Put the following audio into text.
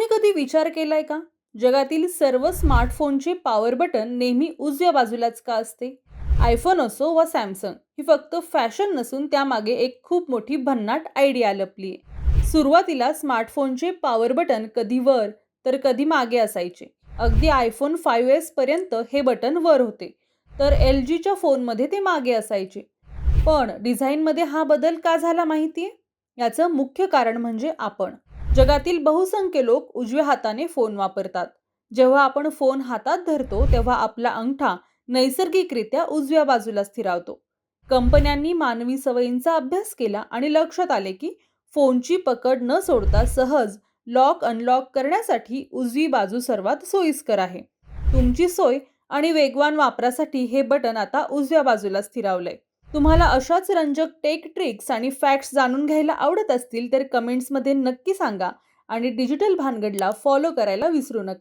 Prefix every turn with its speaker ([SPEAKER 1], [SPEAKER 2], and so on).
[SPEAKER 1] तुम्ही कधी विचार केलाय का? जगातील सर्व स्मार्टफोनचे पॉवर बटन नेहमी उजव्या बाजूलाच का असते? आयफोन असो वा सॅमसंग, ही फक्त फॅशन नसून त्यामागे एक खूप मोठी भन्नाट आयडिया लपली आहे. सुरुवातीला स्मार्टफोनचे पॉवर बटन कधी वर तर कधी मागे असायचे. अगदी आयफोन 5S पर्यंत हे बटन वर होते, तर LGच्या फोनमध्ये ते मागे असायचे. पण डिझाईनमध्ये हा बदल का झाला माहितीये? याचं मुख्य कारण म्हणजे आपण. जगातील बहुसंख्य लोक उजव्या हाताने फोन वापरतात. जेव्हा आपण फोन हातात धरतो तेव्हा आपला अंगठा नैसर्गिकरित्या उजव्या बाजूला स्थिरावतो. कंपन्यांनी मानवी सवयींचा अभ्यास केला आणि लक्षात आले की फोनची पकड न सोडता सहज लॉक अनलॉक करण्यासाठी उजवी बाजू सर्वात सोयीस्कर आहे. तुमची सोय आणि वेगवान वापरासाठी हे बटन आता उजव्या बाजूला स्थिरावलंय. तुम्हाला अशाच रंजक टेक ट्रिक्स आणि फॅक्ट्स जाणून घ्यायला आवडत असतील तर कमेंट्समध्ये नक्की सांगा आणि डिजिटल भानगडला फॉलो करायला विसरू नका.